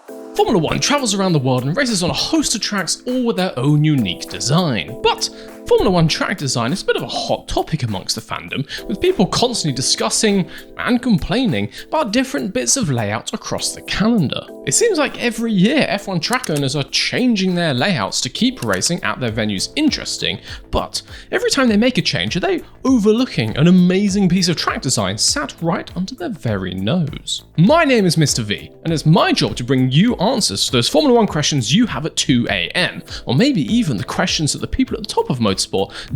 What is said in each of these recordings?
Formula 1 travels around the world and races on a host of tracks, all with their own unique design. But Formula 1 track design is a bit of a hot topic amongst the fandom, with people constantly discussing and complaining about different bits of layout across the calendar. It seems like every year F1 track owners are changing their layouts to keep racing at their venues interesting, but every time they make a change, are they overlooking an amazing piece of track design sat right under their very nose? My name is Mr. V, and it's my job to bring you answers to those Formula 1 questions you have at 2 AM, or maybe even the questions that the people at the top of motorsport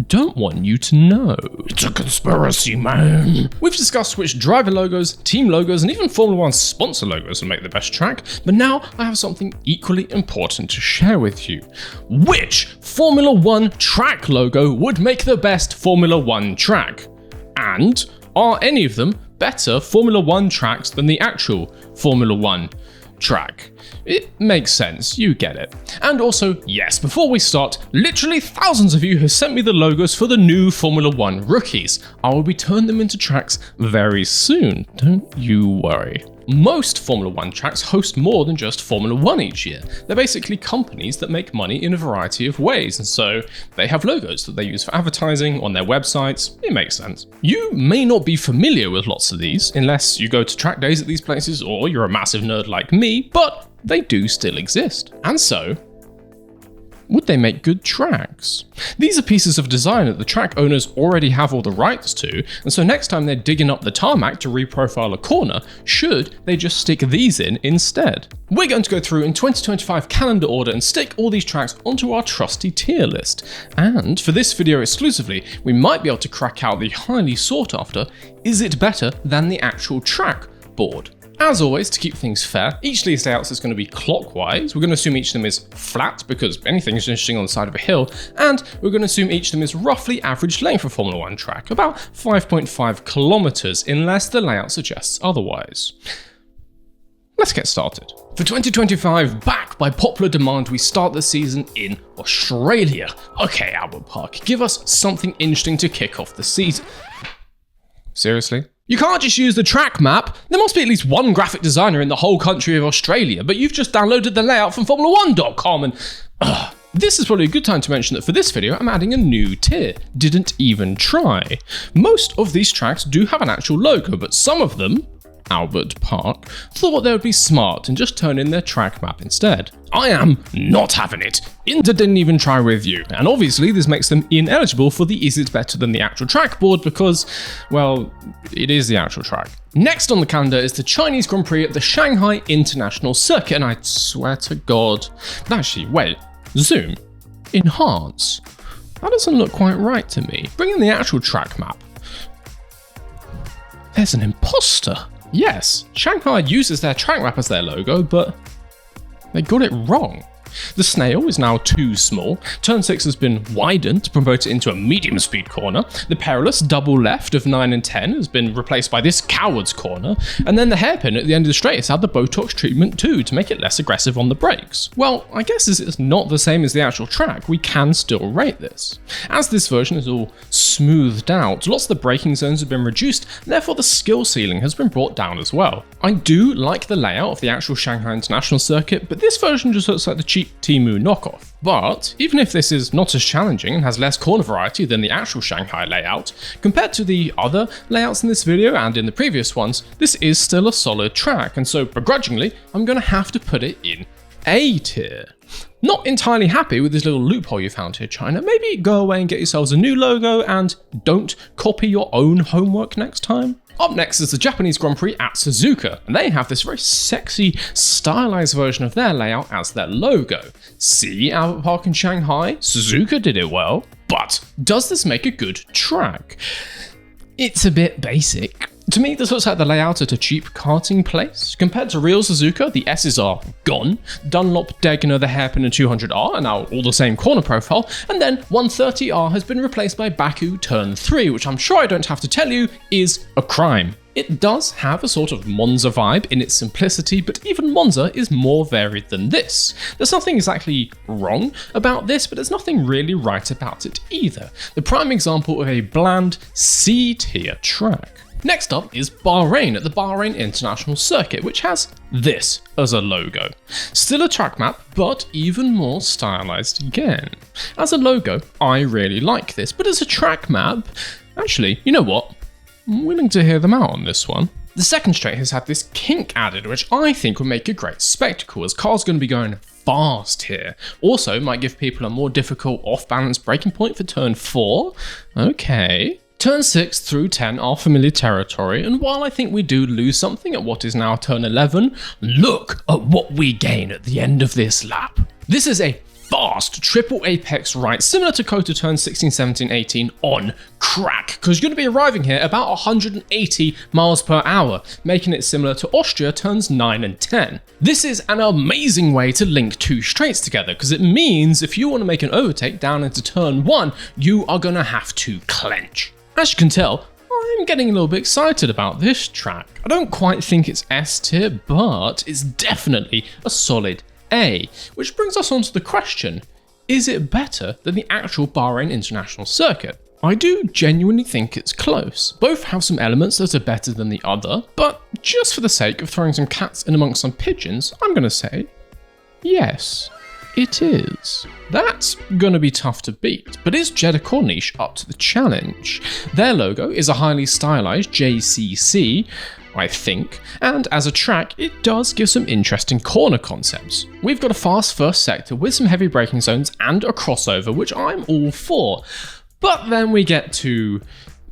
don't want you to know. It's a conspiracy, man. We've discussed which driver logos, team logos, and even Formula 1 sponsor logos will make the best track, but now I have something equally important to share with you. Which Formula 1 track logo would make the best Formula 1 track? And are any of them better Formula 1 tracks than the actual Formula 1 track? It makes sense, you get it. And also, yes, before we start, literally thousands of you have sent me the logos for the new Formula 1 rookies. I will be turning them into tracks very soon, don't you worry. Most Formula 1 tracks host more than just Formula 1 each year. They're basically companies that make money in a variety of ways, and so they have logos that they use for advertising on their websites. It makes sense. You may not be familiar with lots of these, unless you go to track days at these places or you're a massive nerd like me, but they do still exist. And so, would they make good tracks? These are pieces of design that the track owners already have all the rights to, and so next time they're digging up the tarmac to reprofile a corner, should they just stick these in instead? We're going to go through in 2025 calendar order and stick all these tracks onto our trusty tier list. And for this video exclusively, we might be able to crack out the highly sought after, is it better than the actual track board? As always, to keep things fair, each of these layouts is going to be clockwise. We're going to assume each of them is flat because anything is interesting on the side of a hill, and we're going to assume each of them is roughly average length for Formula 1 track, about 5.5 kilometers, unless the layout suggests otherwise. Let's get started. For 2025, back by popular demand, we start the season in Australia. Okay, Albert Park, give us something interesting to kick off the season. Seriously? You can't just use the track map. There must be at least one graphic designer in the whole country of Australia, but you've just downloaded the layout from Formula1.com and... This is probably a good time to mention that for this video, I'm adding a new tier. Didn't even try. Most of these tracks do have an actual logo, but some of them, Albert Park, thought they would be smart and just turn in their track map instead. I am not having it. Inter didn't even try with you, and obviously this makes them ineligible for the is it better than the actual track board because, well, it is the actual track. Next on the calendar is the Chinese Grand Prix at the Shanghai International Circuit, and I swear to God, but actually, wait, zoom, enhance. That doesn't look quite right to me. Bring in the actual track map. There's an imposter. Yes, Shanghai uses their track map as their logo, but they got it wrong. The snail is now too small, turn 6 has been widened to promote it into a medium speed corner, the perilous double left of 9 and 10 has been replaced by this coward's corner, and then the hairpin at the end of the straight has had the Botox treatment too to make it less aggressive on the brakes. Well, I guess as it's not the same as the actual track, we can still rate this. As this version is all smoothed out, lots of the braking zones have been reduced, and therefore the skill ceiling has been brought down as well. I do like the layout of the actual Shanghai International Circuit, but this version just looks like the cheap Temu knockoff. But even if this is not as challenging and has less corner variety than the actual Shanghai layout, compared to the other layouts in this video and in the previous ones, this is still a solid track, and so begrudgingly, I'm going to have to put it in A tier. Not entirely happy with this little loophole you found here, China. Maybe go away and get yourselves a new logo and don't copy your own homework next time. Up next is the Japanese Grand Prix at Suzuka, and they have this very sexy, stylized version of their layout as their logo. See Albert Park in Shanghai? Suzuka did it well. But does this make a good track? It's a bit basic. To me, this looks like the layout at a cheap karting place. Compared to real Suzuka, the S's are gone. Dunlop, Degner, the hairpin and 200R are now all the same corner profile, and then 130R has been replaced by Baku Turn 3, which I'm sure I don't have to tell you is a crime. It does have a sort of Monza vibe in its simplicity, but even Monza is more varied than this. There's nothing exactly wrong about this, but there's nothing really right about it either. The prime example of a bland C-tier track. Next up is Bahrain at the Bahrain International Circuit, which has this as a logo. Still a track map, but even more stylized again. As a logo, I really like this, but as a track map, actually, you know what? I'm willing to hear them out on this one. The second straight has had this kink added, which I think would make a great spectacle, as cars are going to be going fast here. Also, might give people a more difficult off-balance braking point for turn 4. Okay. Turn 6 through 10 are familiar territory, and while I think we do lose something at what is now turn 11, look at what we gain at the end of this lap. This is a fast triple apex right, similar to COTA turn 16, 17, 18 on crack, because you're going to be arriving here about 180 miles per hour, making it similar to Austria turns 9 and 10. This is an amazing way to link two straights together, because it means if you want to make an overtake down into turn 1, you are going to have to clench. As you can tell, I'm getting a little bit excited about this track. I don't quite think it's S tier, but it's definitely a solid A, which brings us on to the question, is it better than the actual Bahrain International Circuit? I do genuinely think it's close. Both have some elements that are better than the other, but just for the sake of throwing some cats in amongst some pigeons, I'm going to say yes. It is. That's gonna be tough to beat, but is Jeddah Corniche up to the challenge? Their logo is a highly stylized JCC, I think, and as a track, it does give some interesting corner concepts. We've got a fast first sector with some heavy braking zones and a crossover, which I'm all for. But then we get to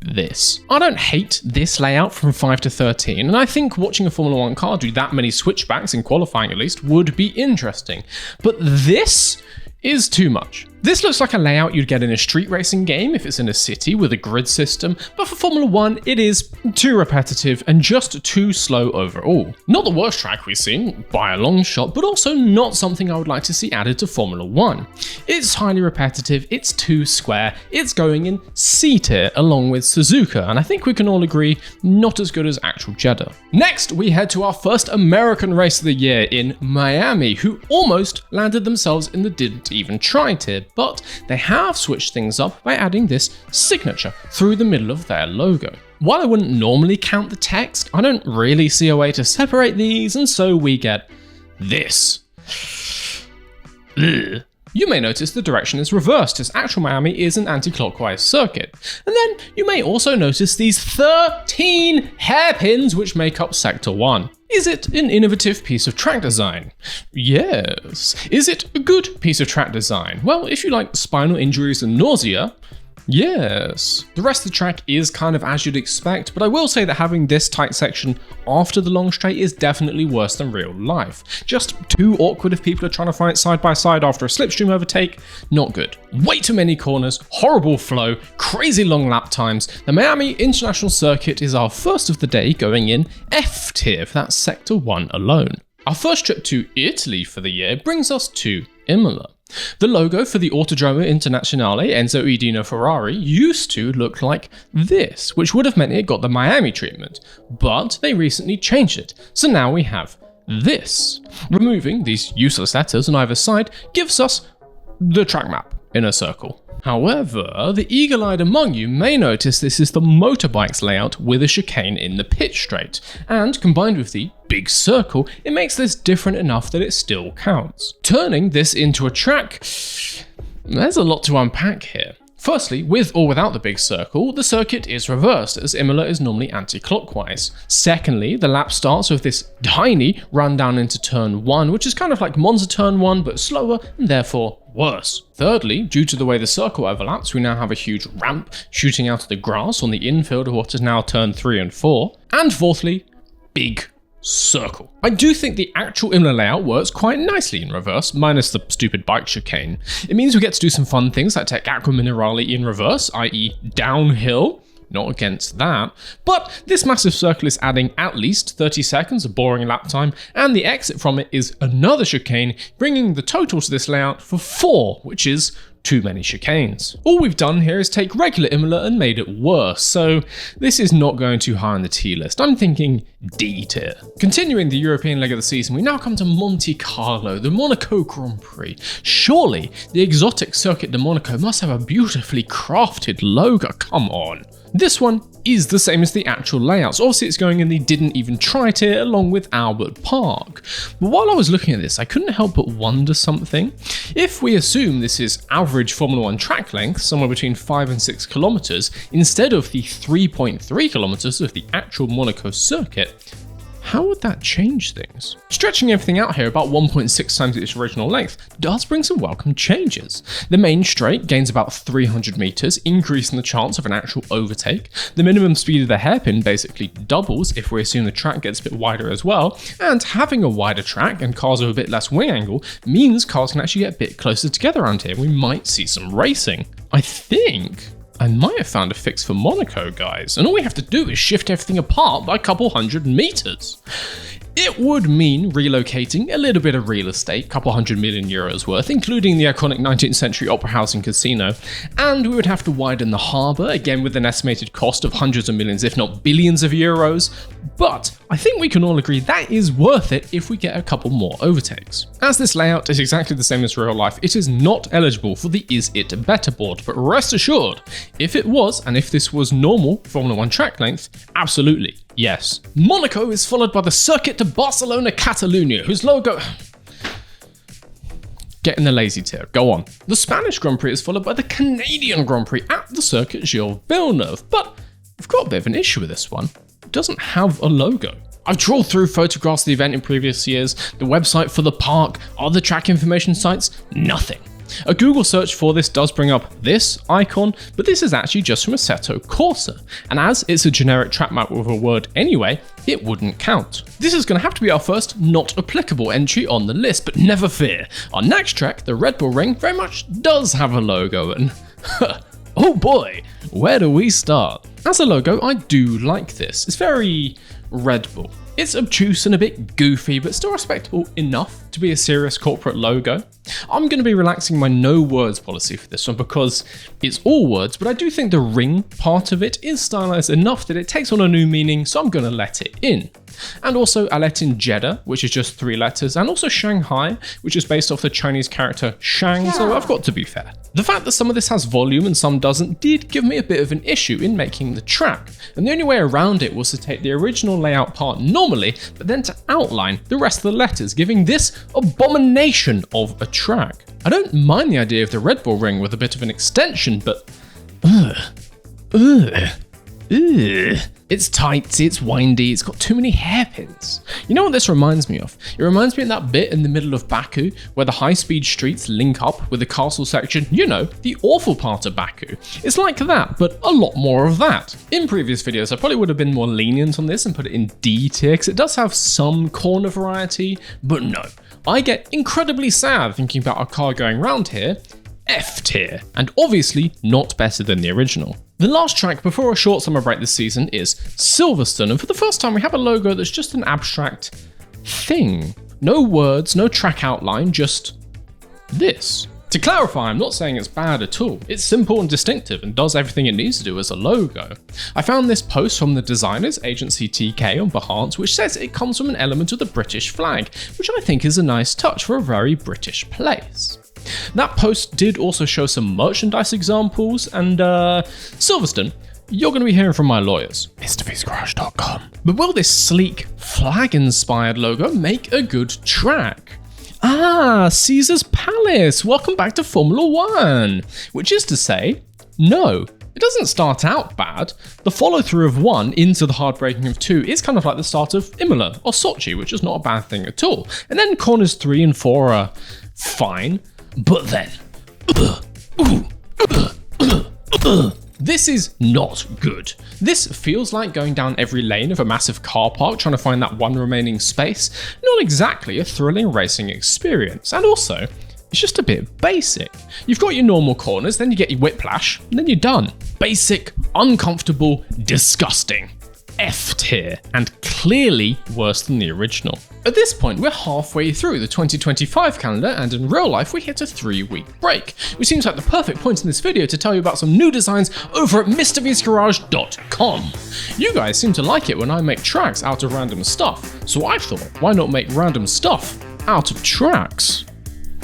this. I don't hate this layout from 5 to 13, and I think watching a Formula 1 car do that many switchbacks, in qualifying at least, would be interesting. But this is too much. This looks like a layout you'd get in a street racing game if it's in a city with a grid system, but for Formula 1 it is too repetitive and just too slow overall. Not the worst track we've seen by a long shot, but also not something I would like to see added to Formula 1. It's highly repetitive, it's too square, it's going in C tier along with Suzuka, and I think we can all agree not as good as actual Jeddah. Next we head to our first American race of the year in Miami, who almost landed themselves in the didn't even try tier, but they have switched things up by adding this signature through the middle of their logo. While I wouldn't normally count the text, I don't really see a way to separate these, and so we get this. Ugh. You may notice the direction is reversed, as actual Miami is an anti-clockwise circuit. And then you may also notice these 13 hairpins which make up Sector 1. Is it an innovative piece of track design? Yes. Is it a good piece of track design? Well, if you like spinal injuries and nausea, yes. The rest of the track is kind of as you'd expect, but I will say that having this tight section after the long straight is definitely worse than real life. Just too awkward if people are trying to fight side by side after a slipstream overtake, not good. Way too many corners, horrible flow, crazy long lap times. The Miami International Circuit is our first of the day, going in F tier for that Sector 1 alone. Our first trip to Italy for the year brings us to Imola. The logo for the Autodromo Internazionale Enzo Edino Ferrari used to look like this, which would have meant it got the Miami treatment, but they recently changed it, so now we have this. Removing these useless letters on either side gives us the track map in a circle. However, the eagle-eyed among you may notice this is the motorbike's layout with a chicane in the pit straight, and combined with the big circle, it makes this different enough that it still counts. Turning this into a track, there's a lot to unpack here. Firstly, with or without the big circle, the circuit is reversed, as Imola is normally anti-clockwise. Secondly, the lap starts with this tiny run down into turn 1, which is kind of like Monza turn 1, but slower and therefore worse. Thirdly, due to the way the circle overlaps, we now have a huge ramp shooting out of the grass on the infield of what is now turn 3 and 4. And fourthly, big circle. I do think the actual Imola layout works quite nicely in reverse, minus the stupid bike chicane. It means we get to do some fun things like take Acqua Minerale in reverse, i.e. downhill. Not against that, but this massive circle is adding at least 30 seconds of boring lap time, and the exit from it is another chicane, bringing the total to this layout for 4, which is too many chicanes. All we've done here is take regular Imola and made it worse, so this is not going too high on the T list. I'm thinking D tier. Continuing the European leg of the season, we now come to Monte Carlo, the Monaco Grand Prix. Surely, the exotic Circuit de Monaco must have a beautifully crafted logo, come on. This one is the same as the actual layouts. Obviously it's going in the didn't even try tier along with Albert Park. But while I was looking at this, I couldn't help but wonder something. If we assume this is average Formula 1 track length, somewhere between 5 and 6 kilometers, instead of the 3.3 kilometers of the actual Monaco circuit, how would that change things? Stretching everything out here about 1.6 times its original length does bring some welcome changes. The main straight gains about 300 meters, increasing the chance of an actual overtake. The minimum speed of the hairpin basically doubles if we assume the track gets a bit wider as well, and having a wider track and cars with a bit less wing angle means cars can actually get a bit closer together around here. We might see some racing. I think I might have found a fix for Monaco, guys, and all we have to do is shift everything apart by a couple hundred meters. It would mean relocating a little bit of real estate, couple €100 million worth, including the iconic 19th century opera house and casino, and we would have to widen the harbour, again with an estimated cost of hundreds of millions, if not billions of euros, but I think we can all agree that is worth it if we get a couple more overtakes. As this layout is exactly the same as real life, it is not eligible for the Is It Better board, but rest assured, if it was, and if this was normal Formula 1 track length, absolutely. Yes. Monaco is followed by the Circuit de Barcelona Catalunya, whose logo... Get in the lazy tier, go on. The Spanish Grand Prix is followed by the Canadian Grand Prix at the Circuit Gilles Villeneuve, but we've got a bit of an issue with this one. It doesn't have a logo. I've trawled through photographs of the event in previous years, the website for the park, other track information sites, nothing. A Google search for this does bring up this icon, but this is actually just from Assetto Corsa, and as it's a generic track map with a word anyway, it wouldn't count. This is going to have to be our first not applicable entry on the list, but never fear. Our next track, the Red Bull Ring, very much does have a logo, and oh boy, where do we start? As a logo, I do like this. It's very Red Bull. It's obtuse and a bit goofy, but still respectable enough to be a serious corporate logo. I'm going to be relaxing my no words policy for this one because it's all words, but I do think the ring part of it is stylized enough that it takes on a new meaning, so I'm going to let it in. And also I let in Jeddah, which is just 3 letters, and also Shanghai, which is based off the Chinese character Shang, so I've got to be fair. The fact that some of this has volume and some doesn't did give me a bit of an issue in making the track, and the only way around it was to take the original layout part normally, but then to outline the rest of the letters, giving this abomination of a track. I don't mind the idea of the Red Bull Ring with a bit of an extension, but it's tight, it's windy, it's got too many hairpins. You know what this reminds me of? It reminds me of that bit in the middle of Baku where the high-speed streets link up with the castle section, you know, the awful part of Baku. It's like that, but a lot more of that. In previous videos, I probably would have been more lenient on this and put it in D tier, because it does have some corner variety, but no. I get incredibly sad thinking about a car going round here, F tier, and obviously not better than the original. The last track before a short summer break this season is Silverstone, and for the first time we have a logo that's just an abstract thing. No words, no track outline, just this. To clarify, I'm not saying it's bad at all. It's simple and distinctive and does everything it needs to do as a logo. I found this post from the designers agency TK on Behance, which says it comes from an element of the British flag, which I think is a nice touch for a very British place. That post did also show some merchandise examples, and Silverstone, you're going to be hearing from my lawyers. MrVsGarage.com. But will this sleek, flag-inspired logo make a good track? Caesar's Palace, welcome back to Formula 1. Which is to say, no. It doesn't start out bad. The follow-through of 1 into the hard braking of 2 is kind of like the start of Imola or Sochi, which is not a bad thing at all. And then corners 3 and 4 are fine. But then, this is not good. This feels like going down every lane of a massive car park trying to find that one remaining space. Not exactly a thrilling racing experience. And also, it's just a bit basic. You've got your normal corners, then you get your whiplash, and then you're done. Basic, uncomfortable, disgusting. F tier, and clearly worse than the original. At this point, we're halfway through the 2025 calendar, and in real life, we hit a 3-week break, which seems like the perfect point in this video to tell you about some new designs over at MrVsGarage.com. You guys seem to like it when I make tracks out of random stuff, so I thought, why not make random stuff out of tracks?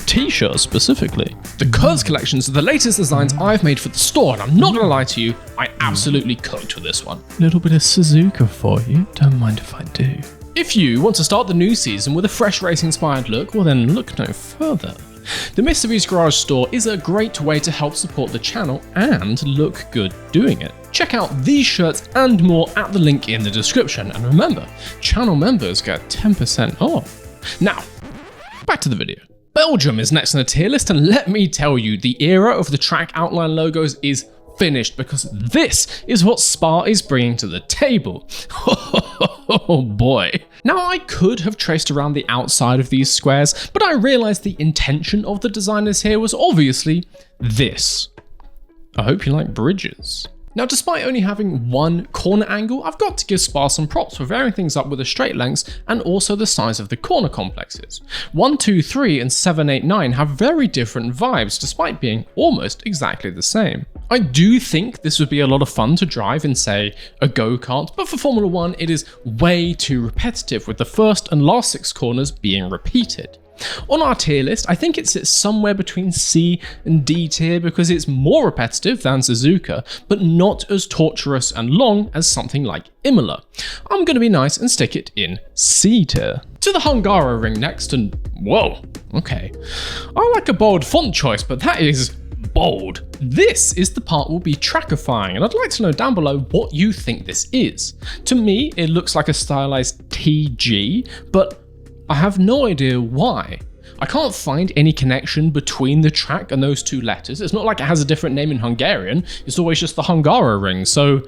T-shirts specifically. The Kurz collections are the latest designs I've made for the store, and I'm not gonna lie to you, I absolutely cooked with this one. Little bit of Suzuka for you, don't mind if I do. If you want to start the new season with a fresh race-inspired look, well then look no further. The Mr. V's Garage store is a great way to help support the channel and look good doing it. Check out these shirts and more at the link in the description, and remember, channel members get 10% off. Now, back to the video. Belgium is next on the tier list, and let me tell you, the era of the track outline logos is finished, because this is what Spa is bringing to the table. Oh boy. Now, I could have traced around the outside of these squares, but I realized the intention of the designers here was obviously this. I hope you like bridges. Now, despite only having one corner angle, I've got to give Spa some props for varying things up with the straight lengths and also the size of the corner complexes. 1, 2, 3 and 7, 8, 9 have very different vibes despite being almost exactly the same. I do think this would be a lot of fun to drive in, say, a go-kart, but for Formula 1 it is way too repetitive, with the first and last 6 corners being repeated. On our tier list, I think it sits somewhere between C and D tier because it's more repetitive than Suzuka, but not as torturous and long as something like Imola. I'm going to be nice and stick it in C tier. To the Hungaroring next, and whoa, okay. I like a bold font choice, but that is bold. This is the part we'll be trackifying, and I'd like to know down below what you think this is. To me, it looks like a stylized TG, but I have no idea why. I can't find any connection between the track and those 2 letters. It's not like it has a different name in Hungarian, it's always just the Hungaroring, so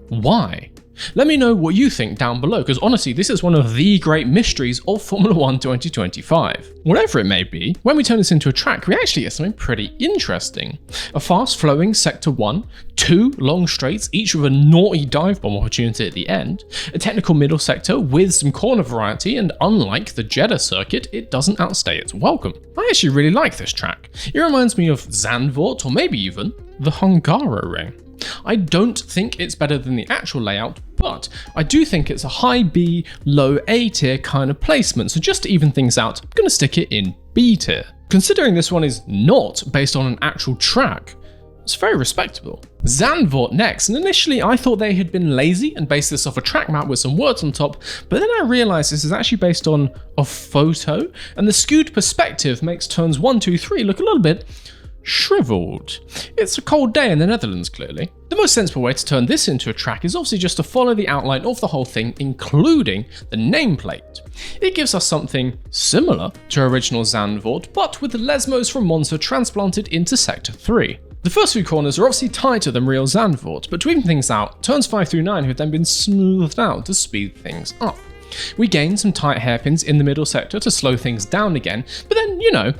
why? Let me know what you think down below, because honestly, this is one of the great mysteries of Formula 1 2025. Whatever it may be, when we turn this into a track, we actually get something pretty interesting. A fast-flowing Sector 1, 2 long straights, each with a naughty dive bomb opportunity at the end, a technical middle sector with some corner variety, and unlike the Jeddah circuit, it doesn't outstay its welcome. I actually really like this track. It reminds me of Zandvoort, or maybe even the Hungaroring. I don't think it's better than the actual layout, but I do think it's a high B, low A tier kind of placement, so just to even things out, I'm going to stick it in B tier. Considering this one is not based on an actual track, it's very respectable. Zandvoort next, and initially I thought they had been lazy and based this off a track map with some words on top, but then I realised this is actually based on a photo, and the skewed perspective makes turns 1, 2, 3 look a little bit shriveled. It's a cold day in the Netherlands, clearly. The most sensible way to turn this into a track is obviously just to follow the outline of the whole thing, including the nameplate. It gives us something similar to original Zandvoort, but with the Lesmos from Monza transplanted into Sector 3. The first few corners are obviously tighter than real Zandvoort, but to even things out, turns 5 through 9 have then been smoothed out to speed things up. We gain some tight hairpins in the middle sector to slow things down again, but then, you know,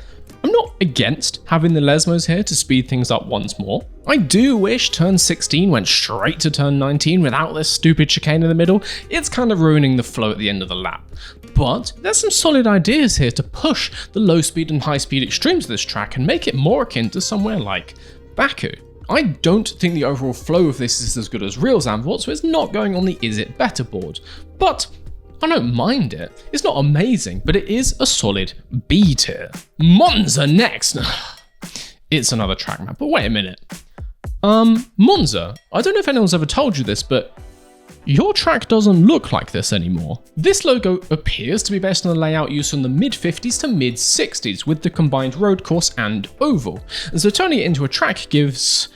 I'm not against having the Lesmos here to speed things up once more. I do wish turn 16 went straight to turn 19 without this stupid chicane in the middle. It's kind of ruining the flow at the end of the lap. But there's some solid ideas here to push the low speed and high speed extremes of this track and make it more akin to somewhere like Baku. I don't think the overall flow of this is as good as real Zandvoort, so it's not going on the Is It Better board. But I don't mind it. It's not amazing, but it is a solid B tier. Monza next. It's another track map, but wait a minute. Monza, I don't know if anyone's ever told you this, but your track doesn't look like this anymore. This logo appears to be based on a layout used from the mid-50s to mid-60s with the combined road course and oval. And so turning it into a track gives,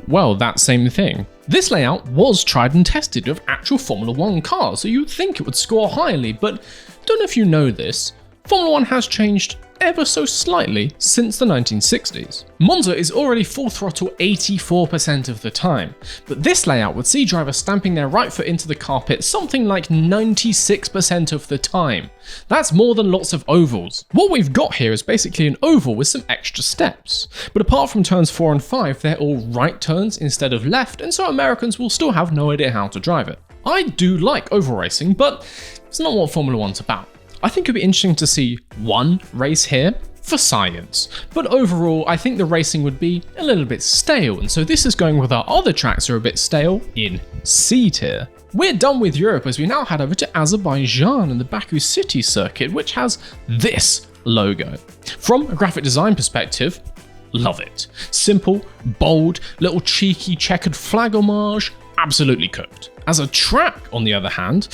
well, that same thing. This layout was tried and tested with actual Formula 1 cars, so you'd think it would score highly, but don't know if you know this, Formula 1 has changed ever so slightly since the 1960s. Monza is already full throttle 84% of the time, but this layout would see drivers stamping their right foot into the carpet something like 96% of the time. That's more than lots of ovals. What we've got here is basically an oval with some extra steps, but apart from turns 4 and 5, they're all right turns instead of left, and so Americans will still have no idea how to drive it. I do like oval racing, but it's not what Formula 1's about. I think it'd be interesting to see one race here for science, but overall I think the racing would be a little bit stale, and so this is going with our other tracks that are a bit stale in C tier. We're done with Europe as we now head over to Azerbaijan and the Baku City circuit, which has this logo. From a graphic design perspective, love it. Simple, bold, little cheeky checkered flag homage, absolutely cooked. As a track, on the other hand,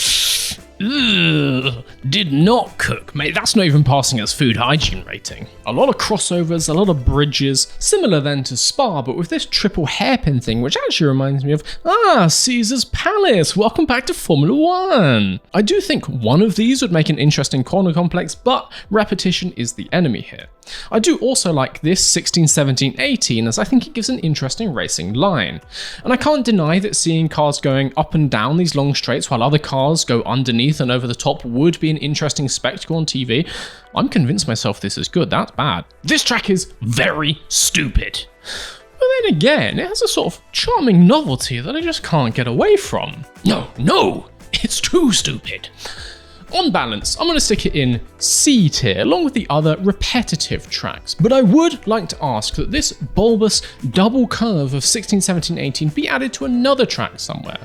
did not cook, mate. That's not even passing its food hygiene rating. A lot of crossovers, a lot of bridges, similar then to Spa, but with this triple hairpin thing, which actually reminds me of, Caesar's Palace. Welcome back to Formula 1. I do think one of these would make an interesting corner complex, but repetition is the enemy here. I do also like this 16, 17, 18 as I think it gives an interesting racing line. And I can't deny that seeing cars going up and down these long straights while other cars go underneath and over the top would be an interesting spectacle on TV. I'm convinced myself this is good, that's bad. This track is very stupid. But then again, it has a sort of charming novelty that I just can't get away from. No, it's too stupid. On balance, I'm going to stick it in C tier, along with the other repetitive tracks. But I would like to ask that this bulbous double curve of 16, 17, 18 be added to another track somewhere.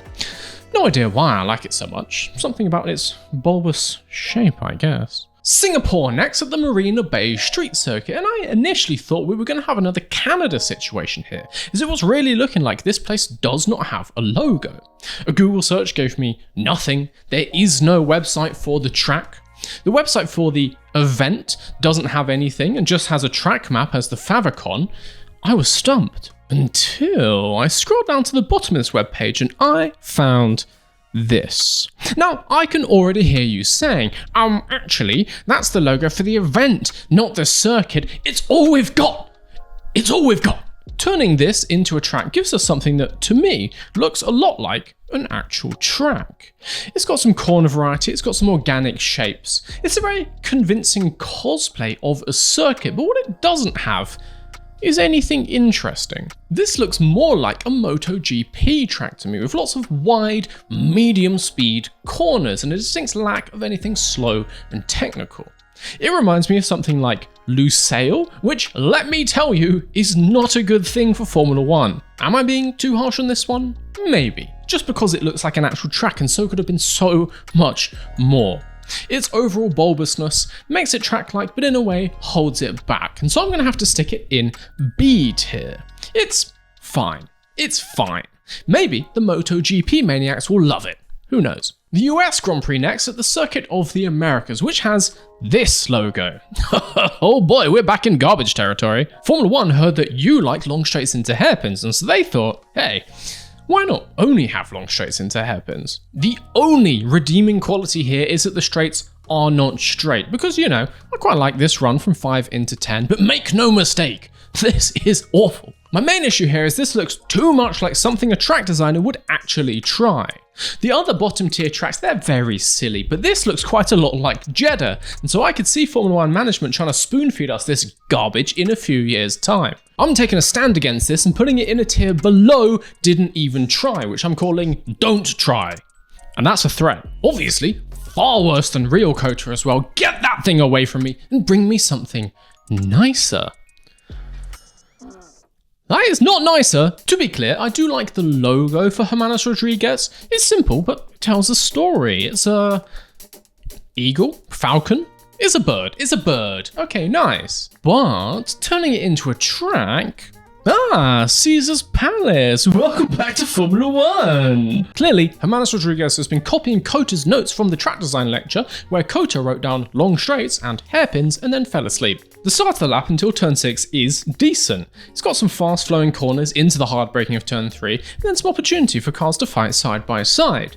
No idea why I like it so much. Something about its bulbous shape, I guess. Singapore next at the Marina Bay Street Circuit, and I initially thought we were going to have another Canada situation here, as it was really looking like this place does not have a logo. A Google search gave me nothing. There is no website for the track. The website for the event doesn't have anything and just has a track map as the favicon. I was stumped until I scrolled down to the bottom of this webpage and I found this. Now, I can already hear you saying, actually, that's the logo for the event, not the circuit. It's all we've got. It's all we've got. Turning this into a track gives us something that, to me, looks a lot like an actual track. It's got some corner variety, it's got some organic shapes. It's a very convincing cosplay of a circuit, but what it doesn't have is anything interesting. This looks more like a MotoGP track to me, with lots of wide, medium speed corners and a distinct lack of anything slow and technical. It reminds me of something like Lusail, which, let me tell you, is not a good thing for Formula 1. Am I being too harsh on this one? Maybe, just because it looks like an actual track and so could have been so much more. Its overall bulbousness makes it track-like, but in a way holds it back, and so I'm going to have to stick it in B tier. It's fine. It's fine. Maybe the MotoGP maniacs will love it. Who knows? The US Grand Prix next at the Circuit of the Americas, which has this logo. Oh boy, we're back in garbage territory. Formula 1 heard that you like long straights into hairpins, and so they thought, hey, why not only have long straights into hairpins? The only redeeming quality here is that the straights are not straight, because, you know, I quite like this run from 5 into 10, but make no mistake, this is awful. My main issue here is this looks too much like something a track designer would actually try. The other bottom tier tracks, they're very silly, but this looks quite a lot like Jeddah, and so I could see Formula 1 management trying to spoon feed us this garbage in a few years' time. I'm taking a stand against this and putting it in a tier below didn't even try, which I'm calling don't try. And that's a threat. Obviously, far worse than Real Kota as well. Get that thing away from me and bring me something nicer. That is not nicer. To be clear, I do like the logo for Hermanos Rodriguez. It's simple, but it tells a story. It's a eagle, falcon. It's a bird. It's a bird. Okay, nice. But turning it into a track. Caesar's Palace. Welcome back to Formula 1. Clearly, Hermanos Rodriguez has been copying Kota's notes from the track design lecture, where Kota wrote down long straights and hairpins and then fell asleep. The start of the lap until turn 6 is decent. It's got some fast flowing corners into the hard braking of turn 3, and then some opportunity for cars to fight side by side.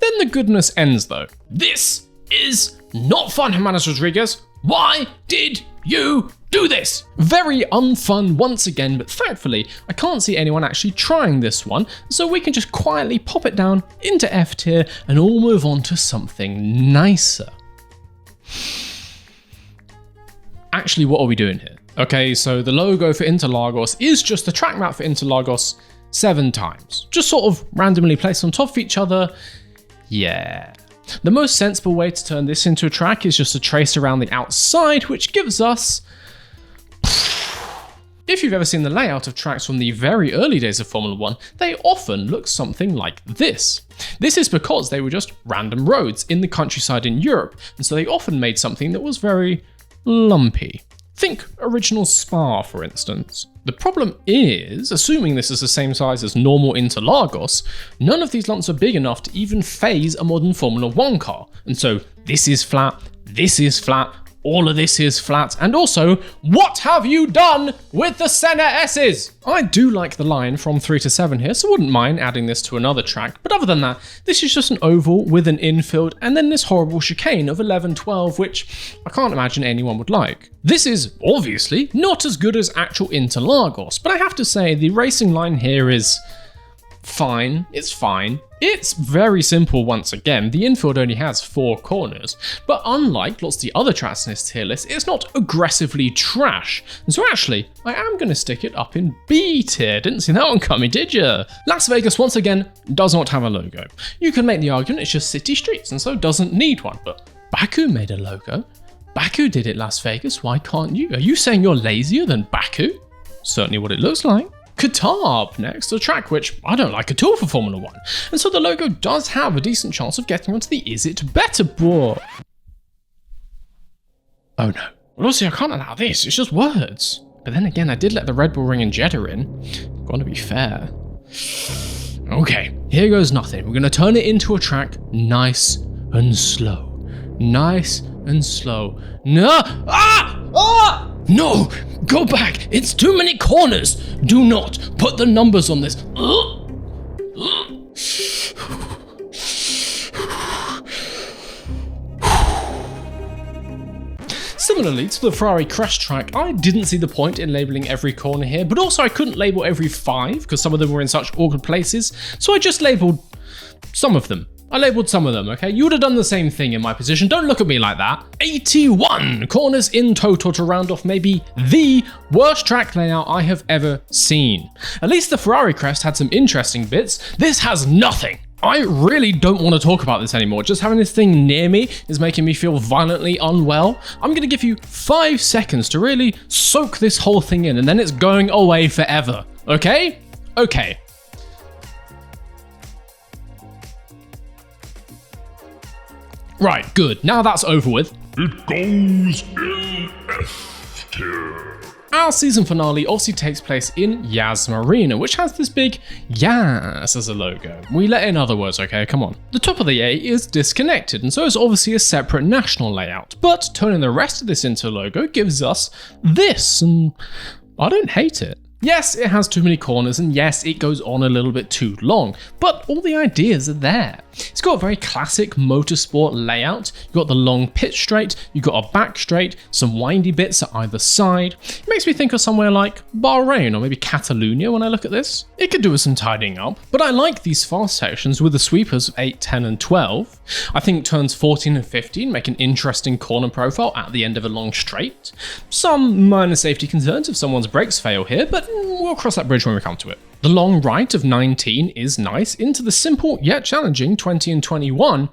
Then the goodness ends though. This is not fun, Hermanos Rodriguez. Why did you do this? Very unfun once again, but thankfully I can't see anyone actually trying this one, so we can just quietly pop it down into F tier and all move on to something nicer. Actually, what are we doing here? Okay, so the logo for Interlagos is just the track map for Interlagos 7 times. Just sort of randomly placed on top of each other. Yeah. The most sensible way to turn this into a track is just to trace around the outside, which gives us... If you've ever seen the layout of tracks from the very early days of Formula 1, they often look something like this. This is because they were just random roads in the countryside in Europe, and so they often made something that was very lumpy. Think original Spa, for instance. The problem is, assuming this is the same size as normal Interlagos, none of these lumps are big enough to even phase a modern Formula 1 car, and so this is flat, all of this is flat, and also, what have you done with the Senna S's? I do like the line from 3 to 7 here, so wouldn't mind adding this to another track, but other than that, this is just an oval with an infield and then this horrible chicane of 11-12, which I can't imagine anyone would like. This is obviously not as good as actual Interlagos, but I have to say the racing line here is fine. It's fine. It's very simple once again. The infield only has 4 corners, but unlike lots of the other tracks in this tier list, it's not aggressively trash. And so actually, I am going to stick it up in B tier. Didn't see that one coming, did you? Las Vegas, once again, does not have a logo. You can make the argument it's just city streets and so doesn't need one, but Baku made a logo. Baku did it, Las Vegas, why can't you? Are you saying you're lazier than Baku? Certainly what it looks like. Qatar up next, a track which I don't like at all for Formula 1, and so the logo does have a decent chance of getting onto the Is It Better board. Oh no. Well, obviously I can't allow this, it's just words. But then again, I did let the Red Bull Ring and Jeddah in. Gotta be fair. Okay, here goes nothing. We're gonna turn it into a track nice and slow. Nice and slow. No! Ah! Ah! No! Go back! It's too many corners! Do not put the numbers on this. Similarly to the Ferrari crash track, I didn't see the point in labeling every corner here, but also I couldn't label every 5 because some of them were in such awkward places, so I just labeled some of them. I labelled some of them, okay? You would have done the same thing in my position. Don't look at me like that. 81 corners in total to round off maybe the worst track layout I have ever seen. At least the Ferrari crest had some interesting bits. This has nothing. I really don't want to talk about this anymore. Just having this thing near me is making me feel violently unwell. I'm going to give you 5 seconds to really soak this whole thing in, and then it's going away forever. Okay? Okay. Right, good. Now that's over with. It goes in F tier. Our season finale obviously takes place in Yas Marina, which has this big Yas as a logo. We let in other words, okay? Come on. The top of the A is disconnected, and so it's obviously a separate national layout. But turning the rest of this into a logo gives us this, and I don't hate it. Yes, it has too many corners, and yes, it goes on a little bit too long, but all the ideas are there. It's got a very classic motorsport layout. You've got the long pit straight, you've got a back straight, some windy bits at either side. It makes me think of somewhere like Bahrain or maybe Catalonia when I look at this. It could do with some tidying up, but I like these fast sections with the sweepers of 8, 10 and 12. I think turns 14 and 15 make an interesting corner profile at the end of a long straight. Some minor safety concerns if someone's brakes fail here, but we'll cross that bridge when we come to it. The long right of 19 is nice, into the simple yet challenging 20 and 21.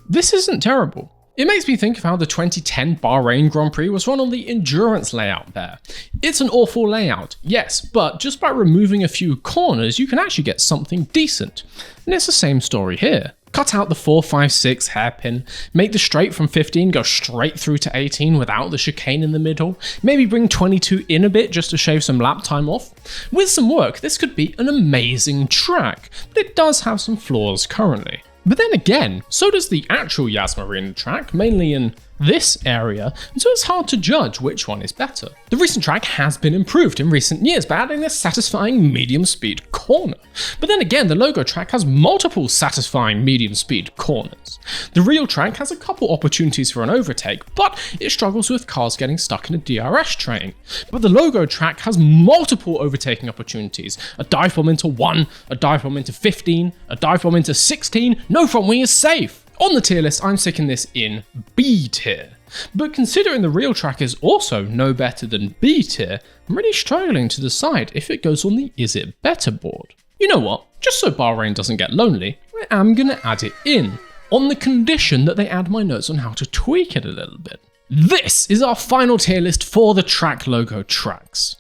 This isn't terrible. It makes me think of how the 2010 Bahrain Grand Prix was run on the endurance layout there. It's an awful layout, yes, but just by removing a few corners, you can actually get something decent. And it's the same story here. Cut out the 4, 5, 6 hairpin, make the straight from 15 go straight through to 18 without the chicane in the middle, maybe bring 22 in a bit just to shave some lap time off. With some work, this could be an amazing track, but it does have some flaws currently. But then again, so does the actual Yas Marina track, mainly in this area, and so it's hard to judge which one is better. The recent track has been improved in recent years by adding this satisfying medium speed corner. But then again, the logo track has multiple satisfying medium speed corners. The real track has a couple opportunities for an overtake, but it struggles with cars getting stuck in a DRS train. But the logo track has multiple overtaking opportunities. A dive bomb into 1, a dive bomb into 15, a dive bomb into 16, no front wing is safe. On the tier list, I'm sticking this in B tier. But considering the real track is also no better than B tier, I'm really struggling to decide if it goes on the Is It Better board. You know what? Just so Bahrain doesn't get lonely, I am going to add it in. on the condition that they add my notes on how to tweak it a little bit. This is our final tier list for the track logo tracks.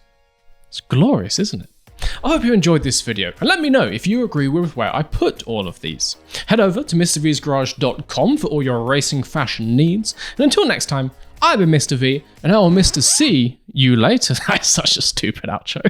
It's glorious, isn't it? I hope you enjoyed this video, and let me know if you agree with where I put all of these. Head over to MrVsGarage.com for all your racing fashion needs, and until next time, I've been Mr. V, and I will Mr. C you later. That's such a stupid outro.